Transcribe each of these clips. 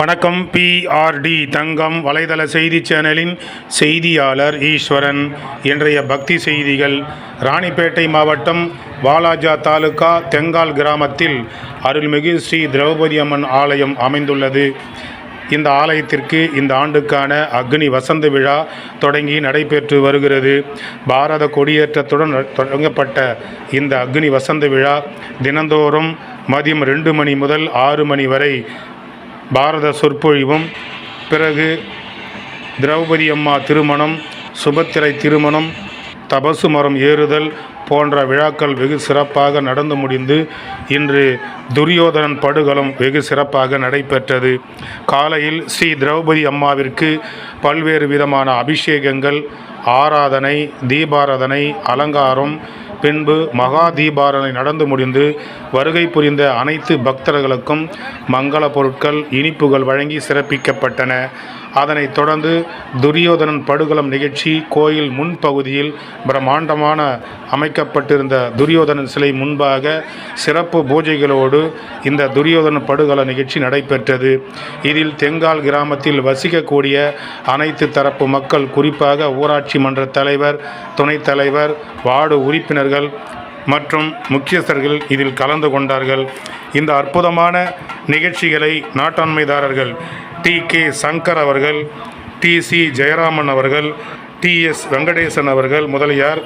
வணக்கம். PRD தங்கம் வலைதள செய்தி சேனலின் செய்தியாளர் ஈஸ்வரன். இன்றைய பக்தி செய்திகள். ராணிப்பேட்டை மாவட்டம் வாலாஜா தாலுகா தெங்கால் கிராமத்தில் அருள்மிகு ஸ்ரீ திரௌபதி அம்மன் ஆலயம் அமைந்துள்ளது. இந்த ஆலயத்திற்கு இந்த ஆண்டுக்கான அக்னி வசந்த விழா தொடங்கி நடைபெற்று வருகிறது. பாரத கொடியேற்றத்துடன் தொடங்கப்பட்ட இந்த அக்னி வசந்த விழா தினந்தோறும் மதியம் 2 மணி முதல் 6 மணி வரை பாரத சொற்பொழிவும், பிறகு திரௌபதி அம்மா திருமணம், சுபத்திரை திருமணம், தபசு மரம் ஏறுதல் போன்ற விழாக்கள் வெகு சிறப்பாக நடந்து முடிந்து இன்று துரியோதனன் படுகளம் வெகு சிறப்பாக நடைபெற்றது. காலையில் ஸ்ரீ திரௌபதி அம்மாவிற்கு பல்வேறு விதமான அபிஷேகங்கள், ஆராதனை, தீபாராதனை, அலங்காரம், பின்பு மகா தீபாராதனை நடந்து முடிந்து வருகை புரிந்த அனைத்து பக்தர்களுக்கும் மங்கள பொருட்கள், இனிப்புகள் வழங்கி சிறப்பிக்கப்பட்டன. அதனைத் தொடர்ந்து துரியோதனன் படுகளம் நிகழ்ச்சி கோயில் முன்பகுதியில் பிரம்மாண்டமான அமைக்கப்பட்டிருந்த துரியோதனன் சிலை முன்பாக சிறப்பு பூஜைகளோடு இந்த துரியோதனன் படுகள நிகழ்ச்சி நடைபெற்றது. இதில் தெங்கால் கிராமத்தில் வசிக்கக்கூடிய அனைத்து தரப்பு மக்கள், குறிப்பாக ஊராட்சி மன்ற தலைவர், துணைத் தலைவர், வார்டு உறுப்பினர்கள் மற்றும் முக்கியஸ்தர்கள் இதில் கலந்து கொண்டார்கள். இந்த அற்புதமான நிகழ்ச்சிகளை நாட்டாண்மைதாரர்கள் TK சங்கர் அவர்கள், TC ஜெயராமன் அவர்கள், TS வெங்கடேசன் அவர்கள் முதலியார்,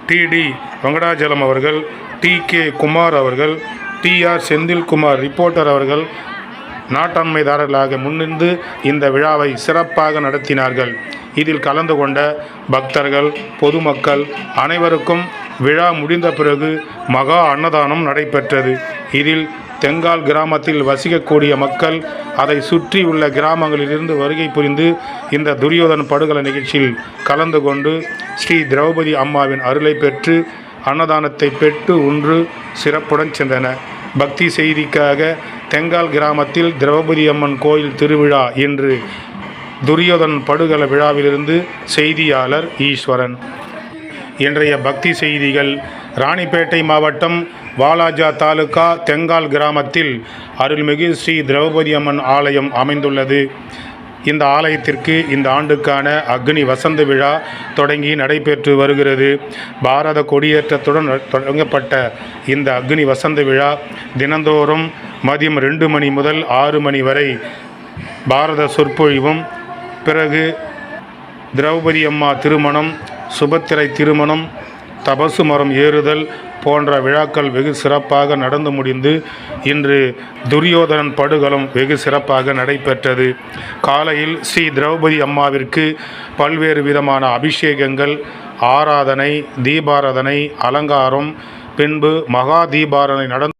TD வெங்கடாஜலம் அவர்கள், TK குமார் அவர்கள், TR செந்தில்குமார் ரிப்போர்ட்டர் அவர்கள் நாட்டாண்மைதாரர்களாக முன்னின்று இந்த விழாவை சிறப்பாக நடத்தினார்கள். இதில் கலந்து கொண்ட பக்தர்கள், பொதுமக்கள் அனைவருக்கும் விழா முடிந்த பிறகு மகா அன்னதானம் நடைபெற்றது. இதில் தெங்கால் கிராமத்தில் வசிக்கக்கூடிய மக்கள், அதை சுற்றி உள்ள கிராமங்களிலிருந்து வருகை புரிந்து இந்த துரியோதன படுகள நிகழ்ச்சியில் கலந்து கொண்டு ஸ்ரீ திரௌபதி அம்மாவின் அருளை பெற்று அன்னதானத்தை பெற்று உண்டு சிறப்புடன் சென்றனர். பக்தி செய்திக்காக தெங்கால் கிராமத்தில் திரௌபதி அம்மன் கோயில் திருவிழா இன்று துரியோதன் படுகள விழாவிலிருந்து செய்தியாளர் ஈஸ்வரன். இன்றைய பக்தி செய்திகள். ராணிப்பேட்டை மாவட்டம் வாலாஜா தாலுகா தெங்கால் கிராமத்தில் அருள்மிகு ஸ்ரீ திரௌபதி அம்மன் ஆலயம் அமைந்துள்ளது. இந்த ஆலயத்திற்கு இந்த ஆண்டுக்கான அக்னி வசந்த விழா தொடங்கி நடைபெற்று வருகிறது. பாரத கொடியேற்றத்துடன் தொடங்கப்பட்ட இந்த அக்னி வசந்த விழா தினந்தோறும் மதியம் 2 மணி முதல் 6 மணி வரை பாரத சொற்பொழிவும், பிறகு திரௌபதி அம்மா திருமணம், சுபத்திரை திருமணம், தபசு மரம் ஏறுதல் போன்ற விழாக்கள் வெகு சிறப்பாக நடந்து முடிந்து இன்று துரியோதனன் படுகளம் வெகு சிறப்பாக நடைபெற்றது. காலையில் ஸ்ரீ திரௌபதி அம்மாவிற்கு பல்வேறு விதமான அபிஷேகங்கள், ஆராதனை, தீபாராதனை, அலங்காரம், பின்பு மகா தீபாராதனை நடந்து